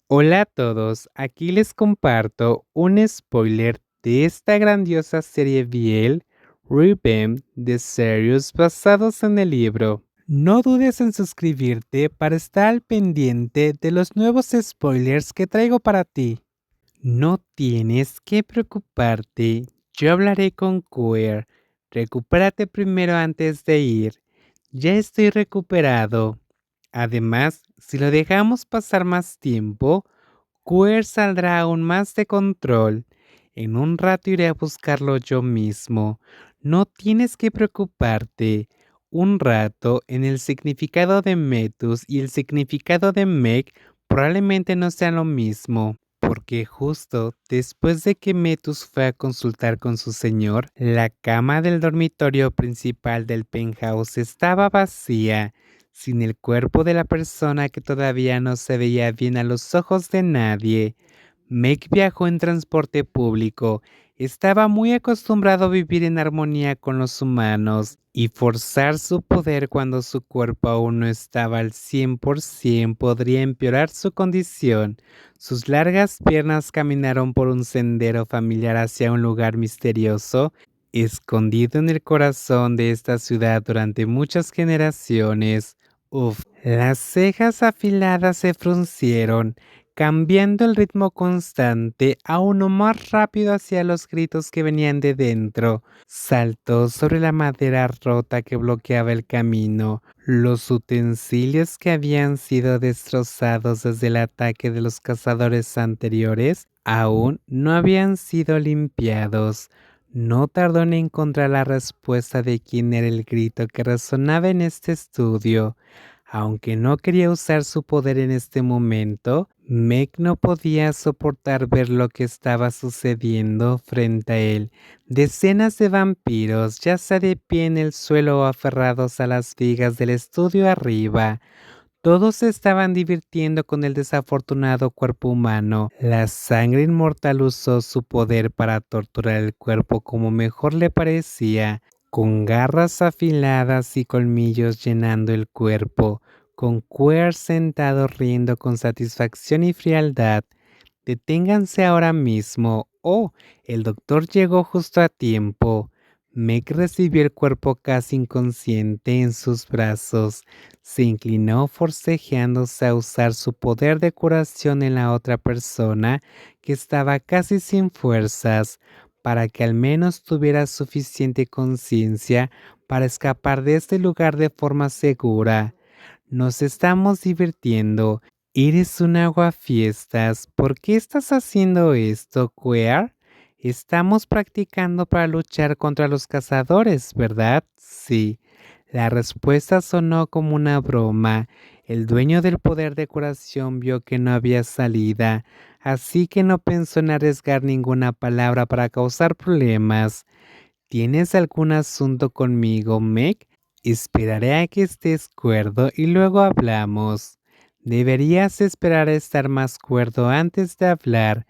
Hola a todos, aquí les comparto un spoiler de esta grandiosa serie Biel, Revenge de Series basados en el libro. No dudes en suscribirte para estar al pendiente de los nuevos spoilers que traigo para ti. No tienes que preocuparte, yo hablaré con Queer. Recupérate primero antes de ir. Ya estoy recuperado. Además, si lo dejamos pasar más tiempo, Queer saldrá aún más de control. En un rato iré a buscarlo yo mismo. No tienes que preocuparte. Un rato en el significado de Metus y el significado de Meg probablemente no sean lo mismo. Porque justo después de que Metus fue a consultar con su señor, la cama del dormitorio principal del penthouse estaba vacía, sin el cuerpo de la persona que todavía no se veía bien a los ojos de nadie. Meg viajó en transporte público. Estaba muy acostumbrado a vivir en armonía con los humanos y forzar su poder cuando su cuerpo aún no estaba al 100% podría empeorar su condición. Sus largas piernas caminaron por un sendero familiar hacia un lugar misterioso, escondido en el corazón de esta ciudad durante muchas generaciones. Uf, las cejas afiladas se fruncieron, cambiando el ritmo constante a uno más rápido hacia los gritos que venían de dentro. Saltó sobre la madera rota que bloqueaba el camino. Los utensilios que habían sido destrozados desde el ataque de los cazadores anteriores aún no habían sido limpiados. No tardó en encontrar la respuesta de quién era el grito que resonaba en este estudio. Aunque no quería usar su poder en este momento, Meg no podía soportar ver lo que estaba sucediendo frente a él. Decenas de vampiros, ya sea de pie en el suelo o aferrados a las vigas del estudio arriba. Todos se estaban divirtiendo con el desafortunado cuerpo humano. La sangre inmortal usó su poder para torturar el cuerpo como mejor le parecía, con garras afiladas y colmillos llenando el cuerpo, con Queer sentado riendo con satisfacción y frialdad. Deténganse ahora mismo. Oh, el doctor llegó justo a tiempo. Meg recibió el cuerpo casi inconsciente en sus brazos. Se inclinó forcejeándose a usar su poder de curación en la otra persona que estaba casi sin fuerzas, para que al menos tuviera suficiente conciencia para escapar de este lugar de forma segura. Nos estamos divirtiendo. Eres un aguafiestas. ¿Por qué estás haciendo esto, Queer? Estamos practicando para luchar contra los cazadores, ¿verdad? Sí. La respuesta sonó como una broma. El dueño del poder de curación vio que no había salida, así que no pensó en arriesgar ninguna palabra para causar problemas. ¿Tienes algún asunto conmigo, Meg? Esperaré a que estés cuerdo y luego hablamos. Deberías esperar a estar más cuerdo antes de hablar.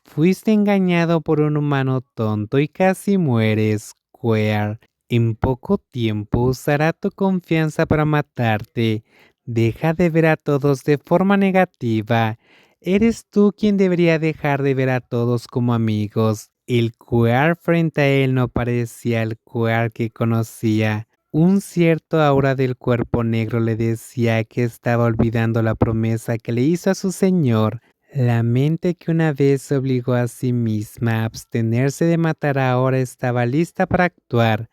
Fuiste engañado por un humano tonto y casi mueres, Queer. En poco tiempo usará tu confianza para matarte. Deja de ver a todos de forma negativa. Eres tú quien debería dejar de ver a todos como amigos. El Queer frente a él no parecía el Queer que conocía. Un cierto aura del cuerpo negro le decía que estaba olvidando la promesa que le hizo a su señor. La mente que una vez se obligó a sí misma a abstenerse de matar ahora estaba lista para actuar.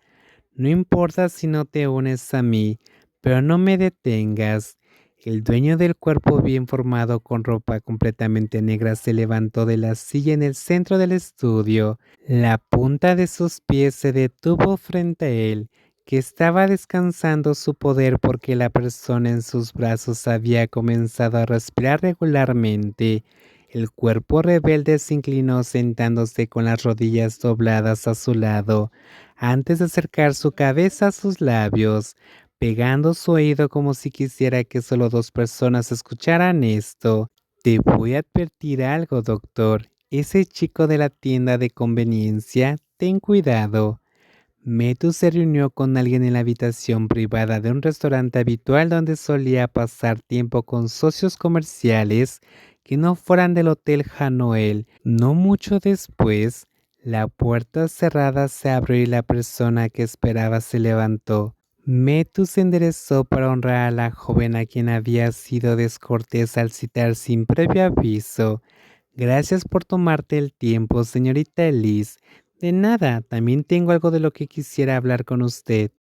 No importa si no te unes a mí, pero no me detengas. El dueño del cuerpo bien formado con ropa completamente negra se levantó de la silla en el centro del estudio. La punta de sus pies se detuvo frente a él, que estaba descansando su poder porque la persona en sus brazos había comenzado a respirar regularmente. El cuerpo rebelde se inclinó sentándose con las rodillas dobladas a su lado antes de acercar su cabeza a sus labios, pegando su oído como si quisiera que solo dos personas escucharan esto. Te voy a advertir algo, doctor. Ese chico de la tienda de conveniencia, ten cuidado. Metu se reunió con alguien en la habitación privada de un restaurante habitual donde solía pasar tiempo con socios comerciales que no fueran del Hotel Hanoel. No mucho después, la puerta cerrada se abrió y la persona que esperaba se levantó. Metu se enderezó para honrar a la joven a quien había sido descortés al citar sin previo aviso. Gracias por tomarte el tiempo, señorita Elise. De nada, también tengo algo de lo que quisiera hablar con usted.